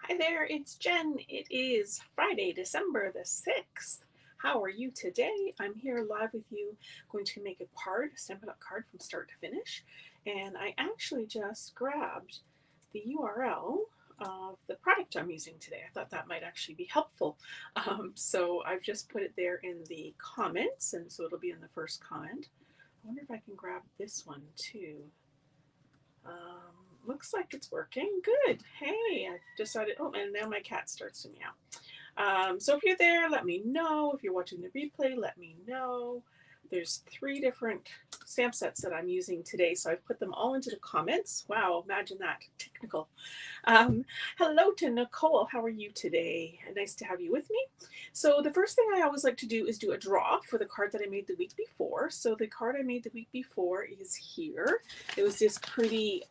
Hi there, it's Jen. It is Friday, December the 6th. How are you today? I'm here live with you, going to make a card, a Stampin' Up card from start to finish. And I actually just grabbed the URL of the product I'm using today. I thought that might actually be helpful. So I've just put it there in the comments, and so it'll be in the first comment. I wonder if I can grab this one too. Looks like it's working. Good. Hey, I've decided. Oh, and now my cat starts to meow. So if you're there, let me know. If you're watching the replay, let me know. There's 3 different stamp sets that I'm using today, so I've put them all into the comments. Wow, imagine that. Technical. Um, Hello to Nicole. How are you today? Nice to have you with me. So the first thing I always like to do is do a draw for the card that I made the week before. So the card I made the week before is here. It was this pretty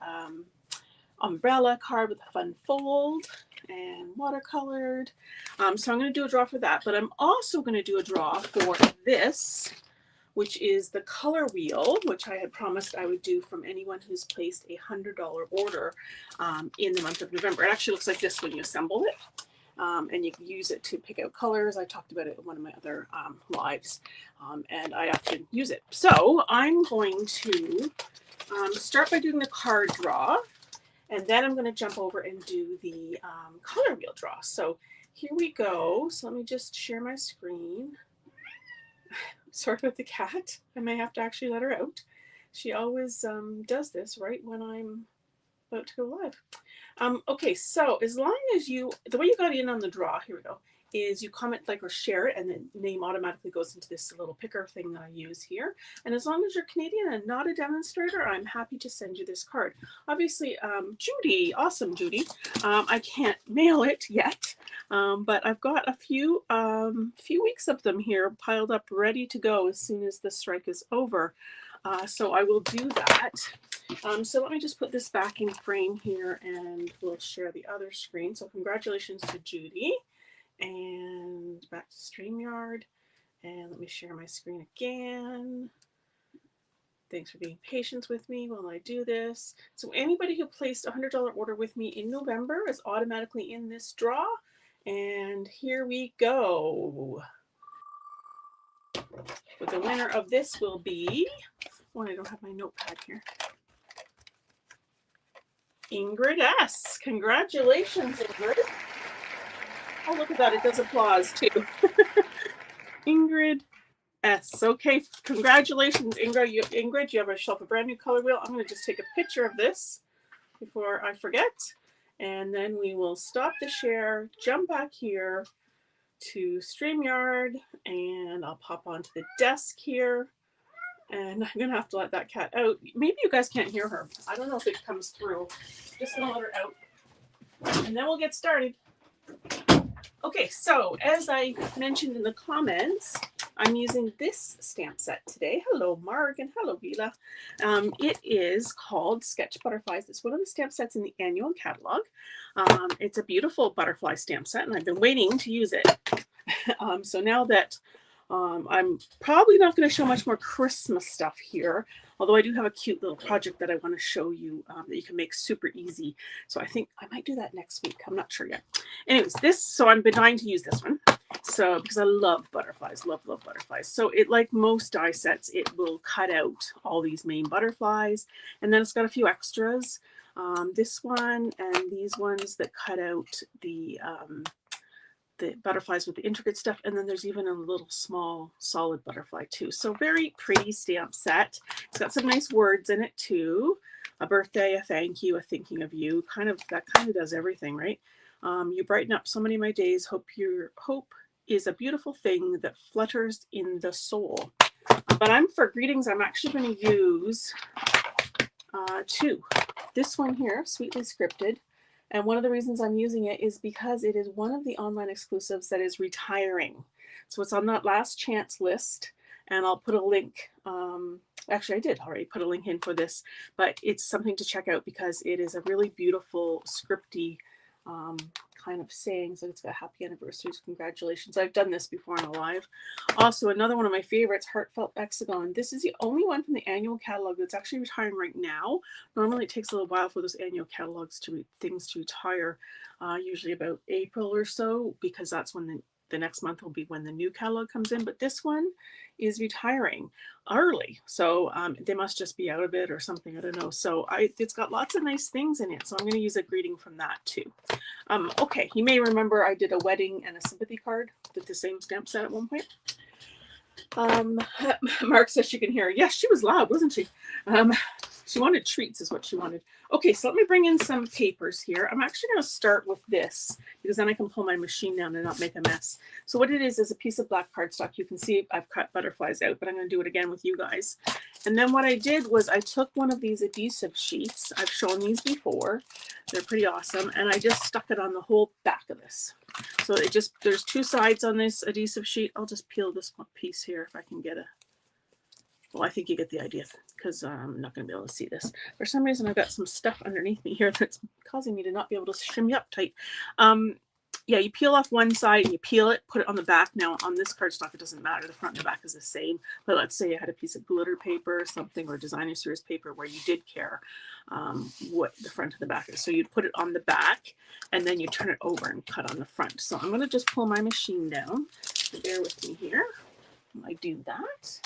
umbrella card with a fun fold and watercolored. So I'm going to do a draw for that, but I'm also going to do a draw for this, which is the color wheel, which I had promised I would do from anyone who's placed a $100 order in the month of November. It actually looks like this when you assemble it. And you can use it to pick out colors. I talked about it in one of my other lives, and I often use it. So I'm going to start by doing the card draw, and then I'm going to jump over and do the color wheel draw. So here we go. So let me just share my screen. Sorry about the cat. I may have to actually let her out. She always does this right when I'm about to go live. Okay, so as long as the way you got in on the draw, here we go, is you comment, like, or share it, and the name automatically goes into this little picker thing that I use here. And as long as you're Canadian and not a demonstrator, I'm happy to send you this card. Obviously, Judy, awesome, Judy. I can't mail it yet, but I've got a few weeks of them here piled up, ready to go as soon as the strike is over. So I will do that. So let me just put this back in frame here, and we'll share the other screen. So congratulations to Judy. And back to StreamYard. And let me share my screen again. Thanks for being patient with me while I do this. So anybody who placed a $100 order with me in November is automatically in this draw. And here we go. But the winner of this will be, oh, I don't have my notepad here. Ingrid S. Congratulations, Ingrid. Oh, look at that. It does applause too. Ingrid S. Okay, congratulations, Ingrid. You have yourself a brand new color wheel. I'm going to just take a picture of this before I forget. And then we will stop the share, jump back here to StreamYard, and I'll pop onto the desk here. And I'm going to have to let that cat out. Maybe you guys can't hear her. I don't know if it comes through. Just going to let her out. And then we'll get started. Okay, so as I mentioned in the comments, I'm using this stamp set today. Hello, Marg, and hello, Vila. It is called Sketch Butterflies. It's one of the stamp sets in the annual catalog. It's a beautiful butterfly stamp set, and I've been waiting to use it. So now that I'm probably not going to show much more Christmas stuff here, although I do have a cute little project that I want to show you that you can make super easy. So I think I might do that next week. I'm not sure yet. Anyways, so I've been dying to use this one. So because I love butterflies, love butterflies. So it, like most die sets, it will cut out all these main butterflies, and then it's got a few extras. This one and these ones that cut out the butterflies with the intricate stuff, and then there's even a little small solid butterfly too. So very pretty stamp set. It's got some nice words in it too. A birthday, a thank you, a thinking of you. That kind of does everything, right? You brighten up so many of my days. Hope is a beautiful thing that flutters in the soul. But for greetings, I'm actually going to use 2. This one here, Sweetly Scripted. And one of the reasons I'm using it is because it is one of the online exclusives that is retiring. So it's on that last chance list, and I'll put a link. Actually, I did already put a link in for this, but it's something to check out because it is a really beautiful, scripty kind of saying, so it's got happy anniversaries, congratulations. I've done this before in a live. Also, another one of my favorites, Heartfelt Hexagon. This is the only one from the annual catalog that's actually retiring right now. Normally it takes a little while for those annual catalogs things to retire, usually about April or so, because that's when the next month will be when the new catalog comes in. But this one is retiring early, so they must just be out of it or something, I don't know. So it's got lots of nice things in it, so I'm going to use a greeting from that too. Okay, you may remember I did a wedding and a sympathy card with the same stamp set at one point. Mark says she can hear. Yes, she was loud, wasn't she? She wanted treats is what she wanted. Okay, so let me bring in some papers here. I'm actually going to start with this because then I can pull my machine down and not make a mess. So what it is a piece of black cardstock. You can see I've cut butterflies out, but I'm going to do it again with you guys. And then what I did was I took one of these adhesive sheets. I've shown these before. They're pretty awesome. And I just stuck it on the whole back of this. So there's two sides on this adhesive sheet. I'll just peel this one piece here if I can get a, well, I think you get the idea because I'm not going to be able to see this. For some reason, I've got some stuff underneath me here that's causing me to not be able to shimmy up tight. Yeah, you peel off one side and you peel it, put it on the back. Now on this cardstock, it doesn't matter. The front and the back is the same. But let's say you had a piece of glitter paper or something, or designer series paper where you did care what the front and the back is. So you'd put it on the back and then you turn it over and cut on the front. So I'm going to just pull my machine down. So bear with me here. I do that.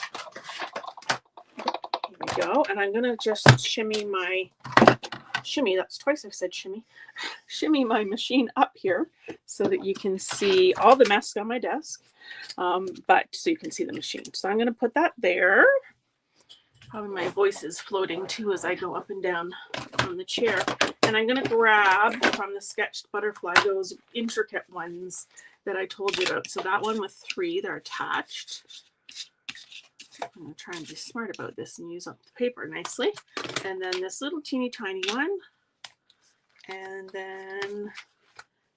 Here we go. And I'm going to just shimmy, that's twice I've said shimmy my machine up here so that you can see all the mess on my desk, but so you can see the machine. So I'm going to put that there. Probably my voice is floating too as I go up and down on the chair. And I'm going to grab from the sketched butterfly those intricate ones that I told you about. So that one with 3, they're attached. I'm going to try and be smart about this and use up the paper nicely. And then this little teeny tiny one. And then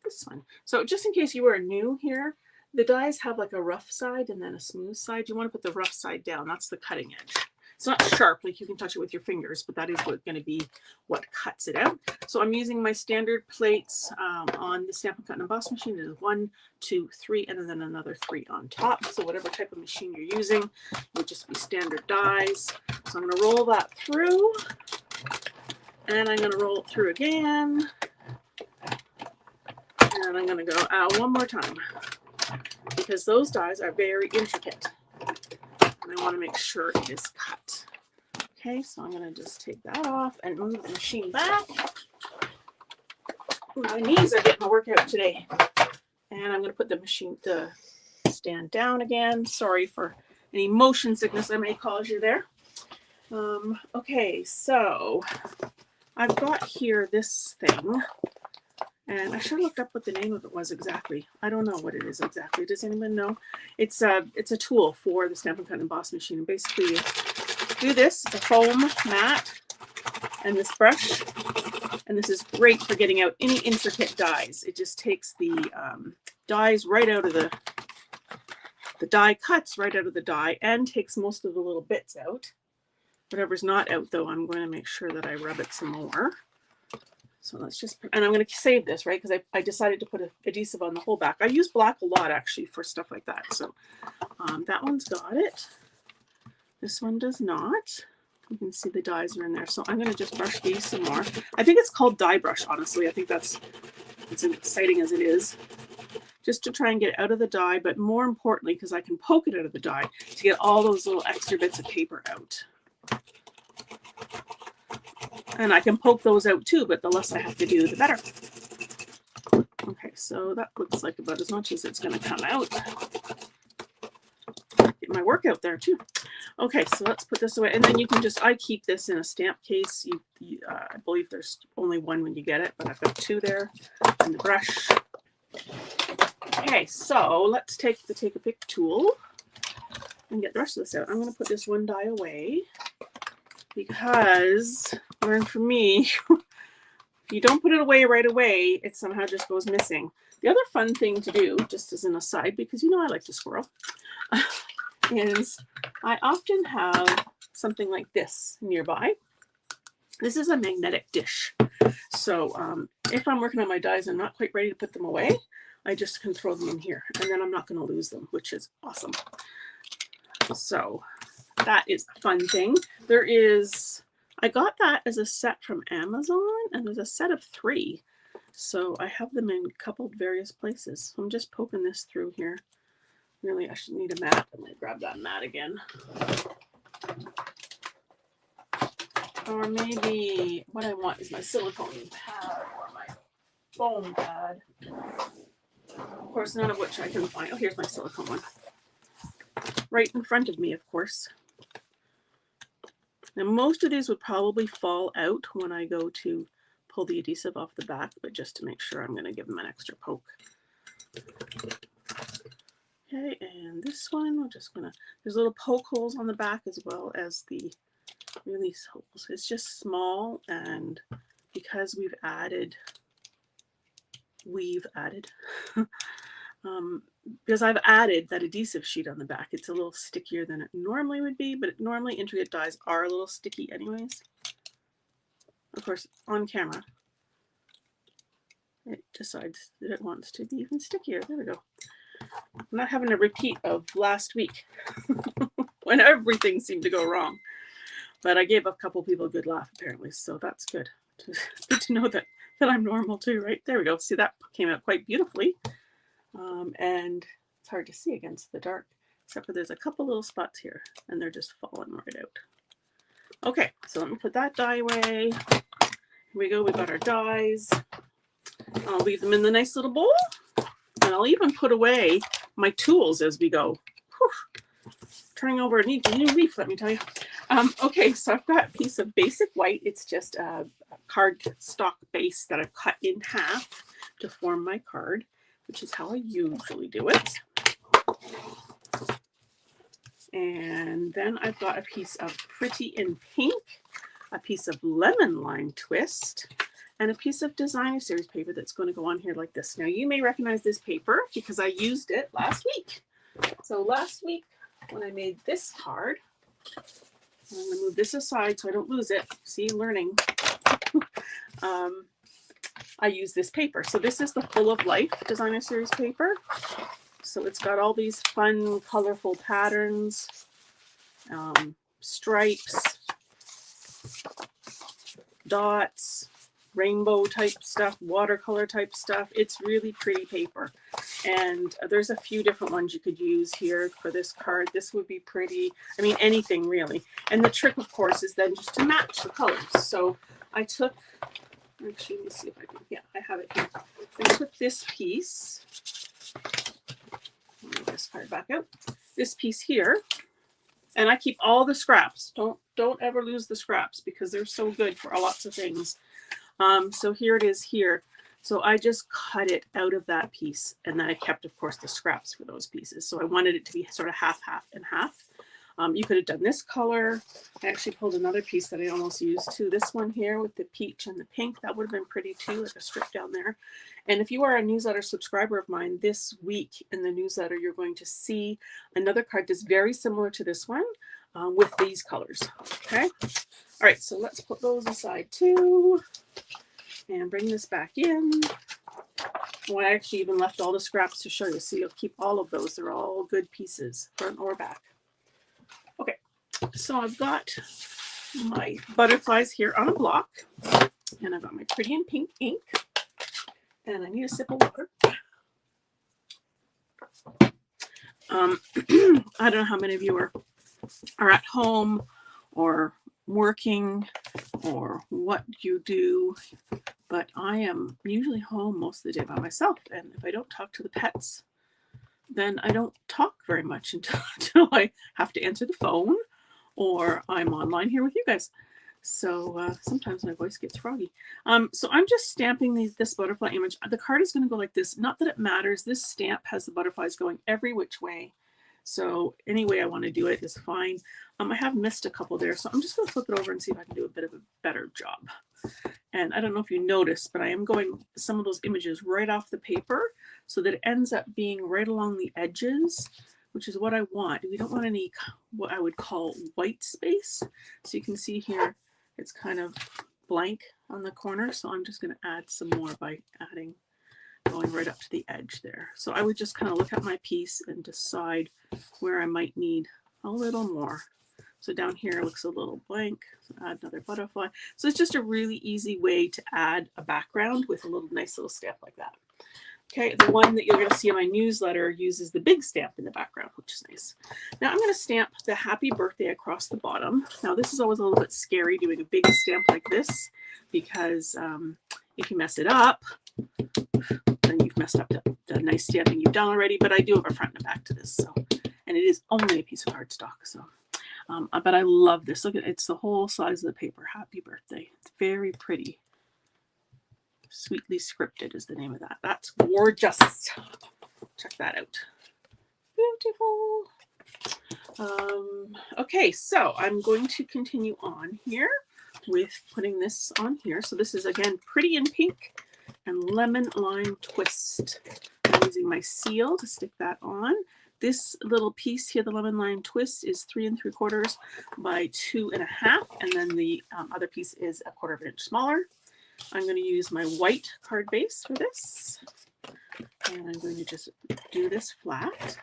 this one. So just in case you were new here, the dies have like a rough side and then a smooth side. You want to put the rough side down. That's the cutting edge. It's not sharp, like you can touch it with your fingers, but that is going to be what cuts it out. So I'm using my standard plates on the Stampin' Cut and Emboss machine. There's 1, 2, 3, and then another 3 on top. So whatever type of machine you're using, it would just be standard dies. So I'm going to roll that through, and I'm going to roll it through again, and I'm going to go out one more time because those dies are very intricate. And I want to make sure it is cut. Okay, so I'm going to just take that off and move the machine back. My knees are getting a workout today. And I'm going to put the stand down again. Sorry for any motion sickness I may cause you there. Okay, so I've got here this thing. And I should have looked up what the name of it was exactly. I don't know what it is exactly. Does anyone know? It's a tool for the Stampin' Cut and Emboss machine. And basically you do this, it's a foam mat and this brush. And this is great for getting out any intricate dies. It just takes the dies right out of the die cuts right out of the die and takes most of the little bits out. Whatever's not out though, I'm going to make sure that I rub it some more. So let's just, and I'm going to save this, right? Because I decided to put adhesive on the whole back. I use black a lot actually for stuff like that. So that one's got it. This one does not. You can see the dies are in there. So I'm going to just brush these some more. I think it's called die brush, honestly. I think it's as exciting as it is. Just to try and get it out of the die, but more importantly, because I can poke it out of the die to get all those little extra bits of paper out. And I can poke those out too, but the less I have to do, the better. Okay, so that looks like about as much as it's going to come out. Get my work out there too. Okay, so let's put this away. And then you can just, I keep this in a stamp case. I believe there's only one when you get it, but I've got 2 there. And the brush. Okay, so let's take a pick tool and get the rest of this out. I'm going to put this one die away. Because, learn from me, if you don't put it away right away, it somehow just goes missing. The other fun thing to do, just as an aside, because you know I like to squirrel, is I often have something like this nearby. This is a magnetic dish. So if I'm working on my dies and I'm not quite ready to put them away, I just can throw them in here, and then I'm not going to lose them, which is awesome. So that is a fun thing. I got that as a set from Amazon, and there's a set of 3. So I have them in coupled various places. So I'm just poking this through here. Really, I should need a mat. I'm going to grab that mat again. Or maybe what I want is my silicone pad or my foam pad. Of course, none of which I can find. Oh, here's my silicone one. Right in front of me, of course. Now, most of these would probably fall out when I go to pull the adhesive off the back, but just to make sure, I'm going to give them an extra poke. Okay, and this one, we're just going to, there's little poke holes on the back as well as the release holes. It's just small, and because we've added because I've added that adhesive sheet on the back, it's a little stickier than it normally would be, but normally intricate dies are a little sticky anyways. Of course, on camera, it decides that it wants to be even stickier. There we go. I'm not having a repeat of last week when everything seemed to go wrong. But I gave a couple people a good laugh, apparently, so that's good. Good to know that I'm normal too, right? There we go. See, that came out quite beautifully. And it's hard to see against the dark, except for there's a couple little spots here, and they're just falling right out. Okay, so let me put that die away. Here we go. We got our dies. I'll leave them in the nice little bowl, and I'll even put away my tools as we go. Whew. Turning over a new leaf, let me tell you. Okay, so I've got a piece of basic white. It's just a cardstock base that I've cut in half to form my card, which is how I usually do it. And then I've got a piece of Pretty in Pink, a piece of Lemon Lime Twist, and a piece of Designer Series paper that's going to go on here like this. Now, you may recognize this paper because I used it last week. So last week, when I made this card, I'm going to move this aside so I don't lose it. See, learning. I use this paper. So this is the Full of Life Designer Series paper. So it's got all these fun, colorful patterns, stripes, dots, rainbow type stuff, watercolor type stuff. It's really pretty paper. And there's a few different ones you could use here for this card. This would be pretty, I mean, anything really. And the trick, of course, is then just to match the colors. So I took, actually, let me see if I can, yeah, I have it here. I took this piece, let me get this card back out, this piece here, and I keep all the scraps. Don't ever lose the scraps because they're so good for lots of things. So here it is here. So I just cut it out of that piece, and then I kept, of course, the scraps for those pieces. So I wanted it to be sort of half, half, and half. You could have done this color. I actually pulled another piece that I almost used too. This one here with the peach and the pink, that would have been pretty too, like a strip down there. And if you are a newsletter subscriber of mine, this week in the newsletter, you're going to see another card that's very similar to this one with these colors. Okay. All right. So let's put those aside too. And bring this back in. Oh, I actually even left all the scraps to show you. So you'll keep all of those. They're all good pieces, front or back. Okay, so I've got my butterflies here on a block. And I've got my Pretty in Pink ink. And I need a sip of water. I don't know how many of you are at home or working or what you do, but I am usually home most of the day by myself, and if I don't talk to the pets, then I don't talk very much until I have to answer the phone or I'm online here with you guys. So sometimes my voice gets froggy. So I'm just stamping this butterfly image. The card is going to go like this. Not that it matters. This stamp has the butterflies going every which way. So any way I want to do it is fine. I have missed a couple there, so I'm just going to flip it over and see if I can do a bit of a better job. And I don't know if you noticed, but I am going some of those images right off the paper so that it ends up being right along the edges, which is what I want. We don't want any what I would call white space. So you can see here, it's kind of blank on the corner, so I'm just going to add some more by going right up to the edge there. So I would just kind of look at my piece and decide where I might need a little more. So down here looks a little blank, so add another butterfly. So it's just a really easy way to add a background with a little nice little stamp like that. Okay, the one that you're going to see in my newsletter uses the big stamp in the background, which is nice. Now I'm going to stamp the happy birthday across the bottom. Now this is always a little bit scary doing a big stamp like this, because if you mess it up, then you've messed up the nice stamping you've done already. But I do have a front and a back to this, so, and it is only a piece of cardstock. So, but I love this. Look at it, it's the whole size of the paper. Happy birthday. It's very pretty. Sweetly Scripted is the name of that. That's gorgeous. Check that out. Beautiful. Okay, so I'm going to continue on here with putting this on here. So this is again Pretty in Pink and Lemon Lime Twist. I'm using my seal to stick that on. This little piece here, the Lemon Lime Twist, is 3 3/4 by 2.5, and then the other piece is 1/4 inch smaller. I'm going to use my white card base for this, and I'm going to just do this flat.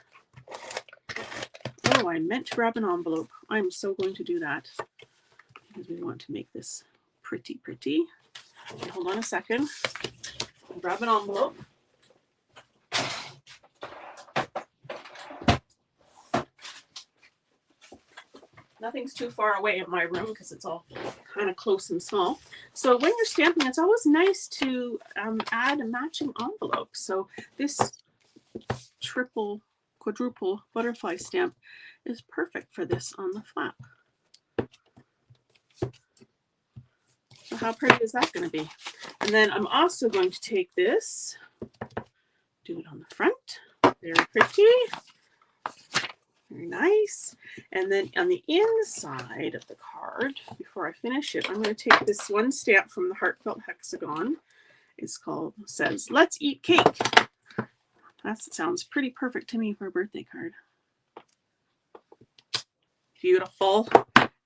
Oh, I meant to grab an envelope. I'm so going to do that because we want to make this pretty, pretty. Okay, hold on a second. I'll grab an envelope. Nothing's too far away in my room because it's all kind of close and small. So when you're stamping, it's always nice to add a matching envelope. So this triple, quadruple butterfly stamp is perfect for this on the flap. So how pretty is that going to be? And then I'm also going to take this, do it on the front. Very pretty. Very nice. And then on the inside of the card, before I finish it, I'm going to take this one stamp from the Heartfelt Hexagon. It's called, says, Let's Eat Cake. That sounds pretty perfect to me for a birthday card. Beautiful.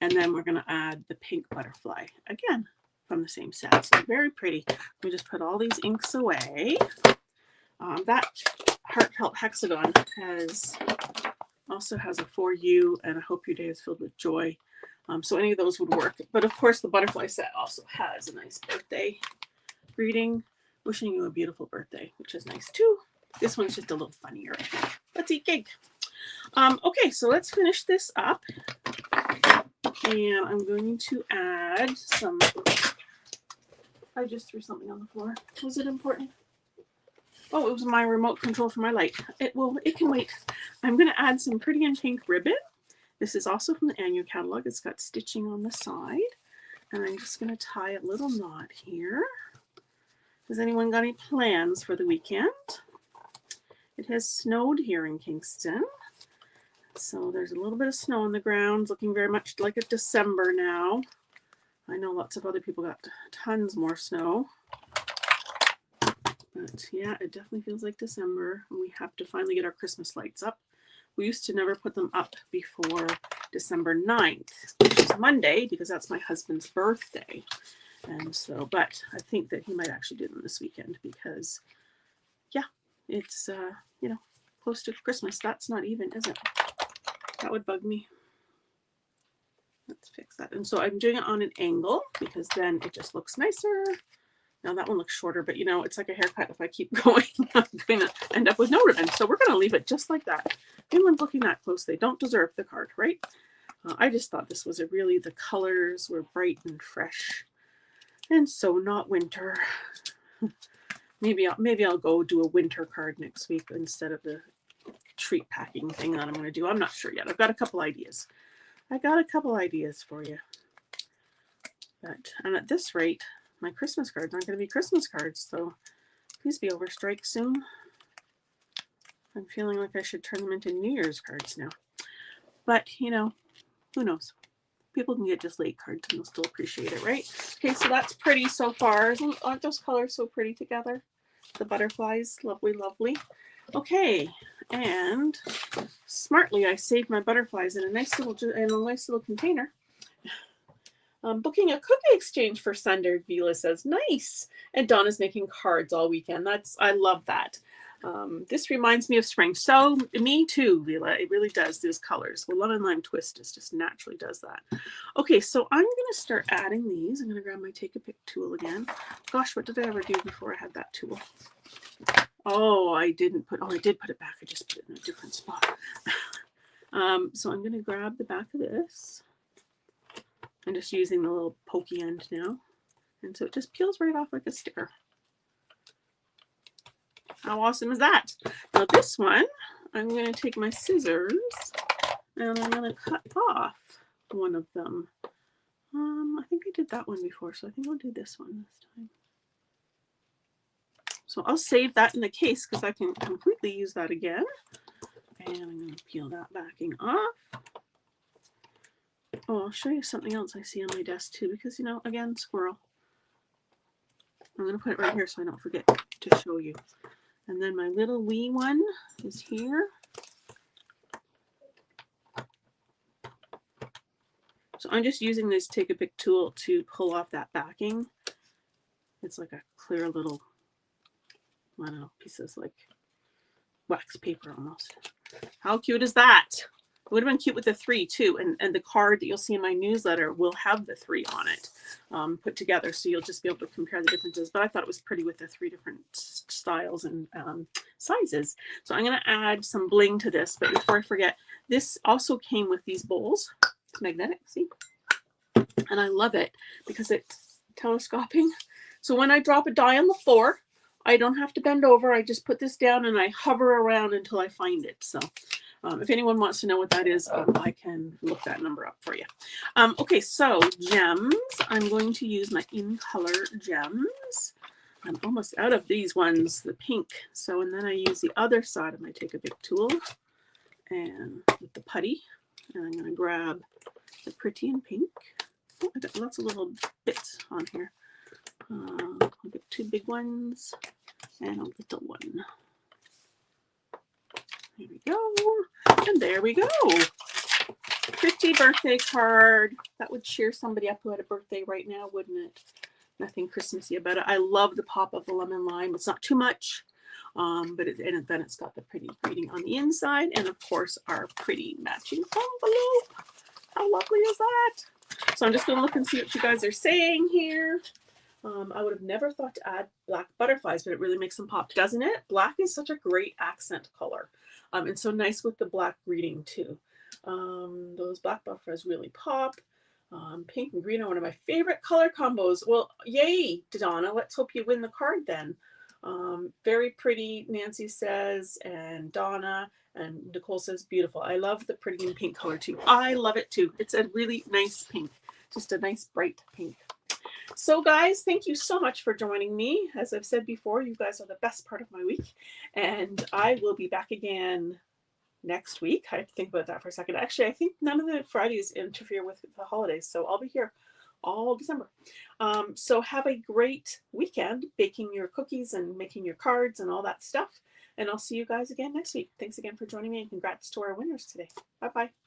And then we're going to add the pink butterfly, again, from the same set. So very pretty. We just put all these inks away. That Heartfelt Hexagon also has a For You and I Hope Your Day is Filled with Joy. So any of those would work. But of course, the butterfly set also has a nice birthday greeting, wishing you a beautiful birthday, which is nice too. This one's just a little funnier. Let's eat cake. Okay, so let's finish this up. And I'm going to add some. I just threw something on the floor. Was it important? Oh, it was my remote control for my light. It can wait. I'm going to add some Pretty in Pink ribbon. This is also from the annual catalog. It's got stitching on the side. And I'm just going to tie a little knot here. Has anyone got any plans for the weekend? It has snowed here in Kingston. So there's a little bit of snow on the ground, looking very much like it's December now. I know lots of other people got tons more snow. But yeah, it definitely feels like December. And we have to finally get our Christmas lights up. We used to never put them up before December 9th, which is Monday, because that's my husband's birthday. And so, but I think that he might actually do them this weekend because, yeah, it's, you know, close to Christmas. That's not even, is it? That would bug me. Let's fix that. And so I'm doing it on an angle because then it just looks nicer. Now that one looks shorter, but you know, it's like a haircut. If I keep going, I'm going to end up with no ribbon. So we're going to leave it just like that. If anyone's looking that close, they don't deserve the card, right? I just thought this was the colors were bright and fresh. And so not winter. Maybe I'll go do a winter card next week instead of the treat packing thing that I'm going to do. I'm not sure yet. I've got a couple ideas. For you. And at this rate, my Christmas cards aren't going to be Christmas cards, so please be over strike soon. I'm feeling like I should turn them into New Year's cards now. But, you know, who knows? People can get just late cards and they'll still appreciate it, right? Okay, so that's pretty so far. Aren't those colors so pretty together? The butterflies, lovely, lovely. Okay, and smartly I saved my butterflies in a nice little container. Booking a cookie exchange for Sunday, Vila says. Nice. And Donna's making cards all weekend. I love that. This reminds me of spring. So me too, Vila. It really does, those colors. The lemon lime twist just naturally does that. Okay, so I'm going to start adding these. I'm going to grab my take a pick tool again. Gosh, what did I ever do before I had that tool? Oh, I did put it back. I just put it in a different spot. So I'm going to grab the back of this. I'm just using the little pokey end now. And so it just peels right off like a sticker. How awesome is that? Now this one, I'm going to take my scissors and I'm going to cut off one of them. I think I did that one before, so I think I'll do this one this time. So I'll save that in the case because I can completely use that again. And I'm going to peel that backing off. Oh, I'll show you something else I see on my desk too, because, you know, again, squirrel. I'm going to put it right here so I don't forget to show you. And then my little wee one is here. So I'm just using this take a pick tool to pull off that backing. It's like a clear little, I don't know, pieces like wax paper almost. How cute is that? It would have been cute with the 3 too. And the card that you'll see in my newsletter will have the 3 on it put together. So you'll just be able to compare the differences. But I thought it was pretty with the 3 different styles and sizes. So I'm going to add some bling to this. But before I forget, this also came with these bowls. It's magnetic, see? And I love it because it's telescoping. So when I drop a die on the floor, I don't have to bend over. I just put this down and I hover around until I find it. So if anyone wants to know what that is, I can look that number up for you. Okay, so gems. I'm going to use my in color gems. I'm almost out of these ones, the pink. So, and then I use the other side of my take a pick tool and with the putty. And I'm going to grab the pretty in pink. Oh, I got lots of little bits on here. I'll get 2 big ones and a little one. There we go. And there we go. Pretty birthday card. That would cheer somebody up who had a birthday right now, wouldn't it? Nothing Christmassy about it. I love the pop of the lemon lime. It's not too much, but then it's got the pretty greeting on the inside. And of course, our pretty matching envelope. How lovely is that? So I'm just going to look and see what you guys are saying here. I would have never thought to add black butterflies, but it really makes them pop, doesn't it? Black is such a great accent color. And so nice with the black greeting too. Those black butterflies really pop. Pink and green are one of my favorite color combos. Well, yay, Donna. Let's hope you win the card then. Very pretty, Nancy says, and Donna, and Nicole says, beautiful. I love the pretty and pink color too. I love it too. It's a really nice pink, just a nice bright pink. So guys, thank you so much for joining me. As I've said before, you guys are the best part of my week, and I will be back again next week. I have to think about that for a second. Actually, I think none of the Fridays interfere with the holidays, so I'll be here all December. So have a great weekend baking your cookies and making your cards and all that stuff, and I'll see you guys again next week. Thanks again for joining me, and congrats to our winners today. Bye-bye.